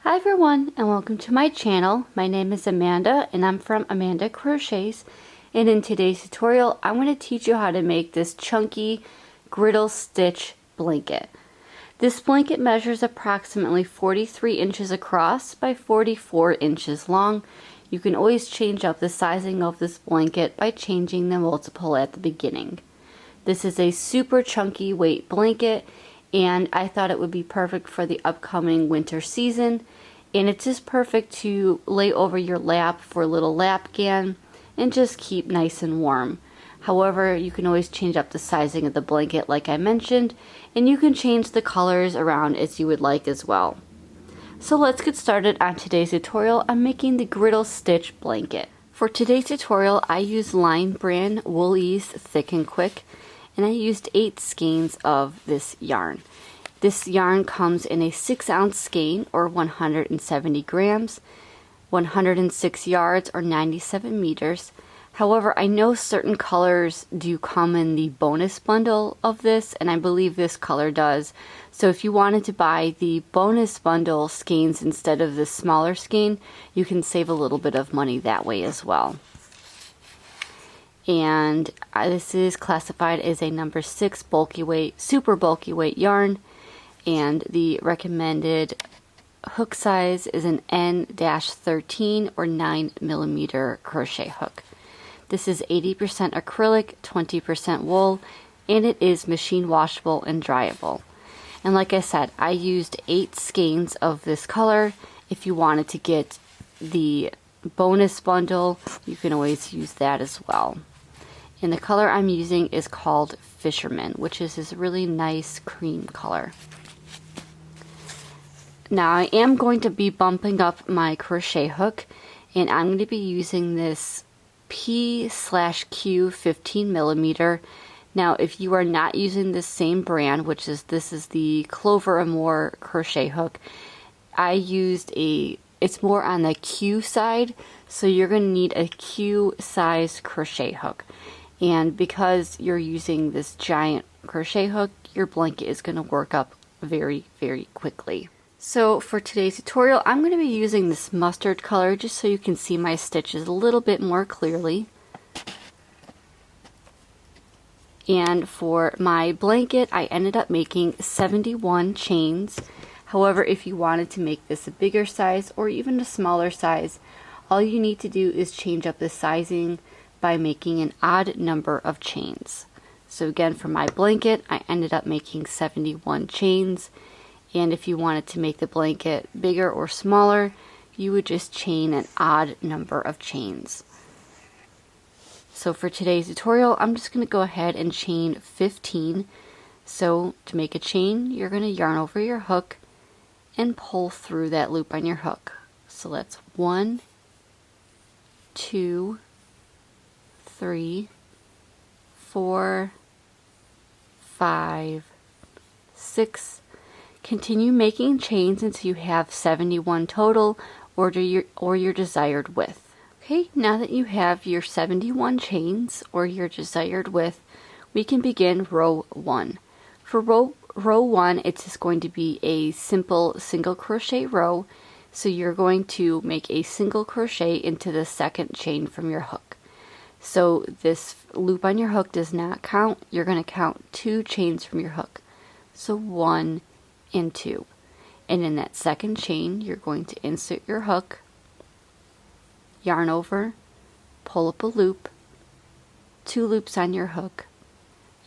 Hi everyone, and welcome to my channel. My name is Amanda and I'm from Amanda Crochets, and in today's tutorial I'm going to teach you how to make this chunky griddle stitch blanket. This blanket measures approximately 43 inches across by 44 inches long. You can always change up the sizing of this blanket by changing the multiple at the beginning. This is a super chunky weight blanket, and I thought it would be perfect for the upcoming winter season, and it's just perfect to lay over your lap for a little lapgan and just keep nice and warm. However, you can always change up the sizing of the blanket like I mentioned, and you can change the colors around as you would like as well. So let's get started on today's tutorial on making the Griddle Stitch Blanket. For today's tutorial I used Line brand Wool-Ease Thick and Quick, and I used 8 skeins of this yarn. This yarn comes in a 6-ounce skein, or 170 grams, 106 yards, or 97 meters. However, I know certain colors do come in the bonus bundle of this, and I believe this color does. So if you wanted to buy the bonus bundle skeins instead of the smaller skein, you can save a little bit of money that way as well. And this is classified as a number 6 bulky weight, super bulky weight yarn, and the recommended hook size is an N-13 or 9mm crochet hook. This is 80% acrylic, 20% wool, and it is machine washable and dryable. And like I said, I used 8 skeins of this color. If you wanted to get the bonus bundle, you can always use that as well. And the color I'm using is called Fisherman, which is this really nice cream color. Now I am going to be bumping up my crochet hook, and I'm going to be using this P/Q 15mm. Now if you are not using the same brand, which is this is the Clover Amour crochet hook, I used it's more on the Q side, so you're going to need a Q size crochet hook. And because you're using this giant crochet hook, your blanket is going to work up very, very quickly. So for today's tutorial, I'm going to be using this mustard color just so you can see my stitches a little bit more clearly. And for my blanket, I ended up making 71 chains. However, if you wanted to make this a bigger size or even a smaller size, all you need to do is change up the sizing by making an odd number of chains. So again, for my blanket, I ended up making 71 chains. And if you wanted to make the blanket bigger or smaller, you would just chain an odd number of chains. So for today's tutorial, I'm just going to go ahead and chain 15. So to make a chain, you're going to yarn over your hook and pull through that loop on your hook. So that's 1, 2, 3, 4, 5, 6. Continue making chains until you have 71 total, or your desired width. Okay, now that you have your 71 chains or your desired width, we can begin row 1. For row 1, it's just going to be a simple single crochet row. So you're going to make a single crochet into the second chain from your hook. So this loop on your hook does not count. You're going to count 2 chains from your hook. So 1 and 2. And in that second chain, you're going to insert your hook, yarn over, pull up a loop, 2 loops on your hook,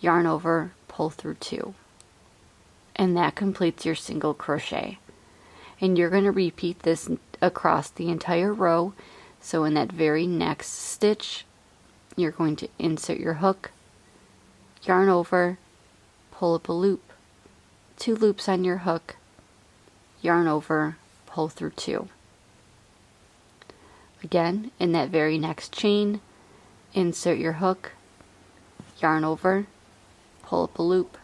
yarn over, pull through 2. And that completes your single crochet. And you're going to repeat this across the entire row. So in that very next stitch, you're going to insert your hook, yarn over, pull up a loop, 2 loops on your hook, yarn over, pull through 2. Again, in that very next chain, insert your hook, yarn over, pull up a loop,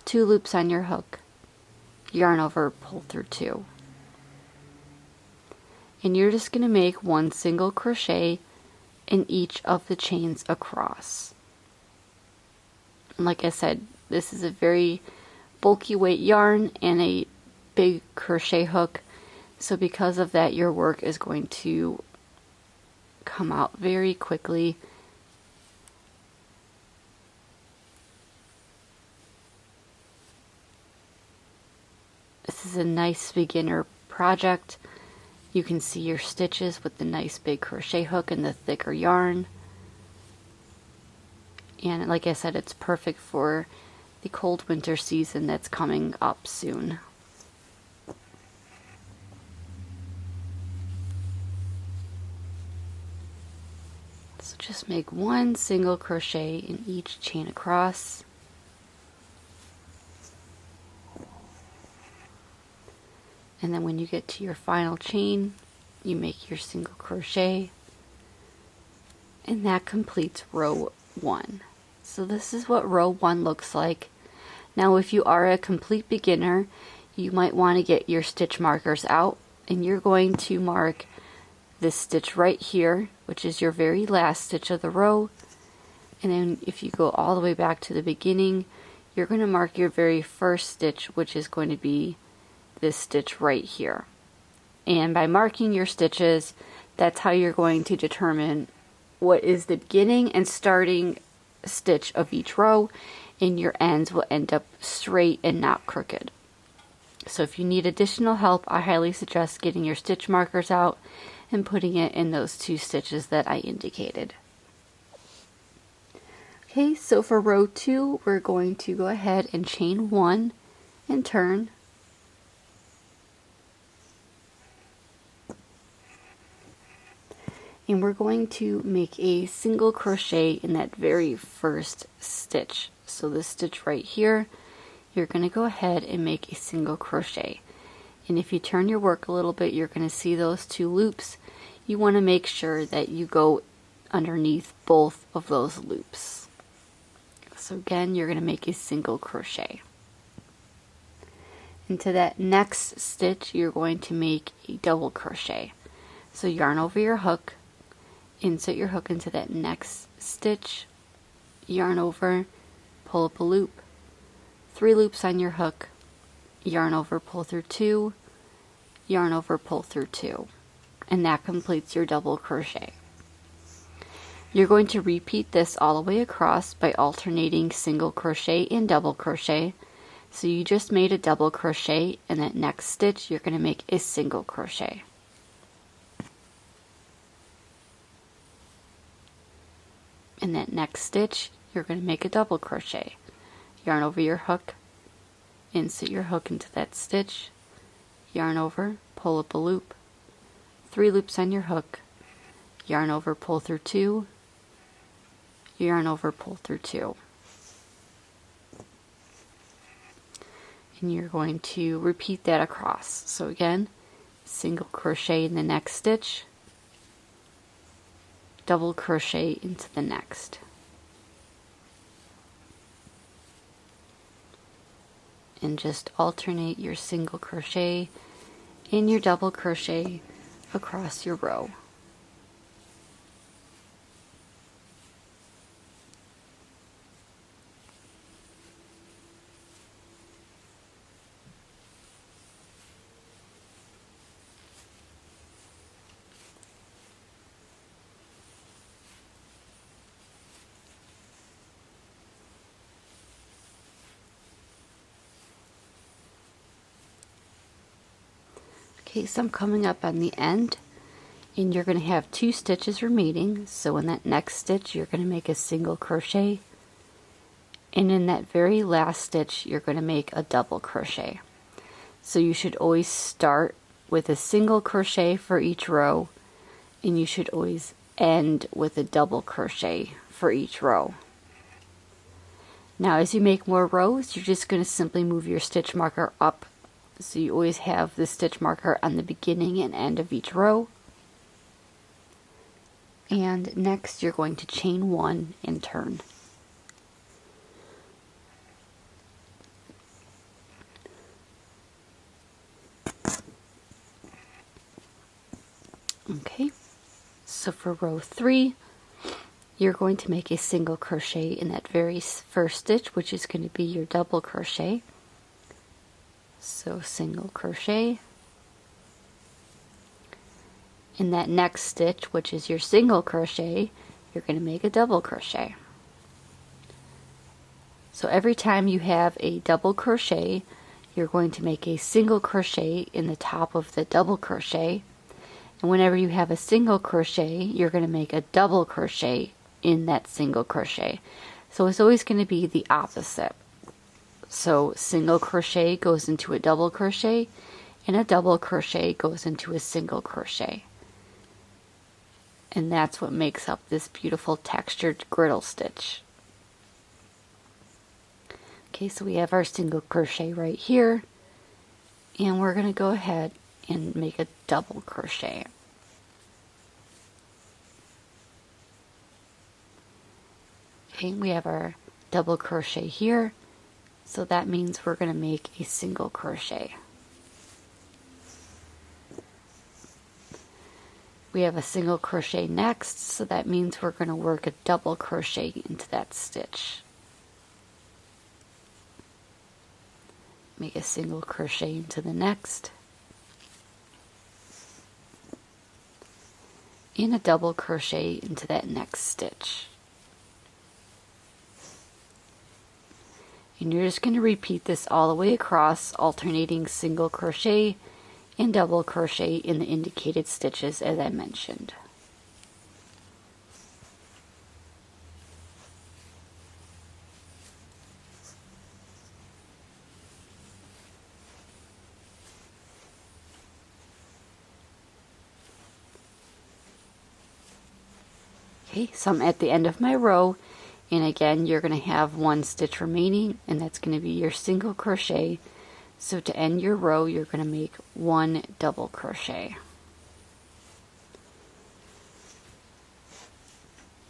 2 loops on your hook, yarn over, pull through 2. And you're just going to make 1 single crochet in each of the chains across. And like I said, this is a very bulky weight yarn and a big crochet hook, So because of that, your work is going to come out very quickly. This is a nice beginner project. You can see your stitches with the nice big crochet hook and the thicker yarn. And like I said, it's perfect for the cold winter season that's coming up soon. So just make one single crochet in each chain across. And then when you get to your final chain, you make your single crochet, and that completes row 1. So this is what row 1 looks like. Now if you are a complete beginner, you might want to get your stitch markers out, and you're going to mark this stitch right here, which is your very last stitch of the row. And then if you go all the way back to the beginning, you're going to mark your very first stitch, which is going to be this stitch right here. And by marking your stitches, that's how you're going to determine what is the beginning and starting stitch of each row, and your ends will end up straight and not crooked. So if you need additional help, I highly suggest getting your stitch markers out and putting it in those 2 stitches that I indicated. Okay, so for row 2, we're going to go ahead and chain 1 and turn. And we're going to make a single crochet in that very first stitch. So this stitch right here, you're going to go ahead and make a single crochet. And if you turn your work a little bit, you're going to see those 2 loops. You want to make sure that you go underneath both of those loops. So again, you're going to make a single crochet. Into that next stitch, you're going to make a double crochet. So yarn over your hook, insert your hook into that next stitch, yarn over, pull up a loop, 3 loops on your hook, yarn over, pull through 2, yarn over, pull through 2, and that completes your double crochet. You're going to repeat this all the way across by alternating single crochet and double crochet. So you just made a double crochet, and that next stitch you're going to make a single crochet. In that next stitch, you're going to make a double crochet. Yarn over your hook, insert your hook into that stitch, yarn over, pull up a loop, 3 loops on your hook, yarn over, pull through 2, yarn over, pull through 2. And you're going to repeat that across. So again, single crochet in the next stitch, double crochet into the next. And just alternate your single crochet and your double crochet across your row. Okay, so I'm coming up on the end, and you're going to have 2 stitches remaining. So in that next stitch, you're going to make a single crochet, and in that very last stitch, you're going to make a double crochet. So you should always start with a single crochet for each row, and you should always end with a double crochet for each row. Now as you make more rows, you're just going to simply move your stitch marker up. So you always have the stitch marker on the beginning and end of each row. And next you're going to chain 1 and turn. Okay, so for row 3, you're going to make a single crochet in that very first stitch, which is going to be your double crochet. So single crochet, In that next stitch, which is your single crochet, you're going to make a double crochet. So every time you have a double crochet, you're going to make a single crochet in the top of the double crochet. And whenever you have a single crochet, you're going to make a double crochet in that single crochet. So it's always going to be the opposite. So single crochet goes into a double crochet, and a double crochet goes into a single crochet. And that's what makes up this beautiful textured griddle stitch. Okay, so we have our single crochet right here, and we're going to go ahead and make a double crochet. Okay, we have our double crochet here, so that means we're going to make a single crochet. We have a single crochet next, so that means we're going to work a double crochet into that stitch. Make a single crochet into the next, and a double crochet into that next stitch. And you're just going to repeat this all the way across, alternating single crochet and double crochet in the indicated stitches as I mentioned. Okay, so I'm at the end of my row, and again you're going to have one stitch remaining, and that's going to be your single crochet. So to end your row, you're going to make one double crochet.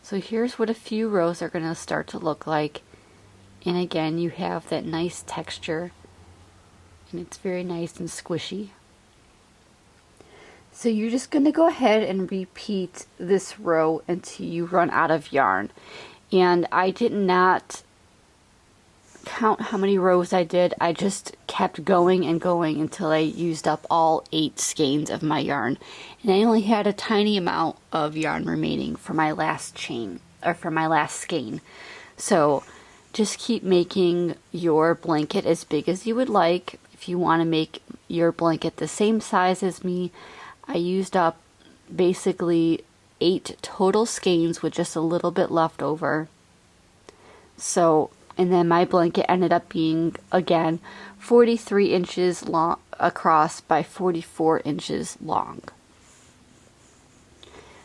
So here's what a few rows are going to start to look like. And again, you have that nice texture, and it's very nice and squishy. So you're just going to go ahead and repeat this row until you run out of yarn. And I did not count how many rows I did. I just kept going and going until I used up all 8 skeins of my yarn, and I only had a tiny amount of yarn remaining for my last chain, or for my last skein. So just keep making your blanket as big as you would like. If you want to make your blanket the same size as me, I used up basically 8 total skeins with just a little bit left over. So and then my blanket ended up being, again, 43 inches long across by 44 inches long.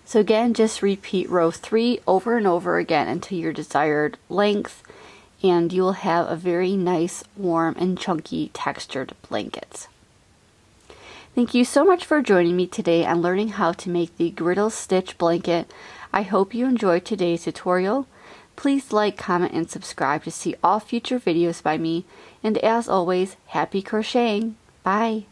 So again, just repeat row 3 over and over again until your desired length, and you'll have a very nice, warm, and chunky textured blanket. Thank you so much for joining me today on learning how to make the Griddle Stitch Blanket. I hope you enjoyed today's tutorial. Please like, comment, and subscribe to see all future videos by me. And as always, happy crocheting! Bye!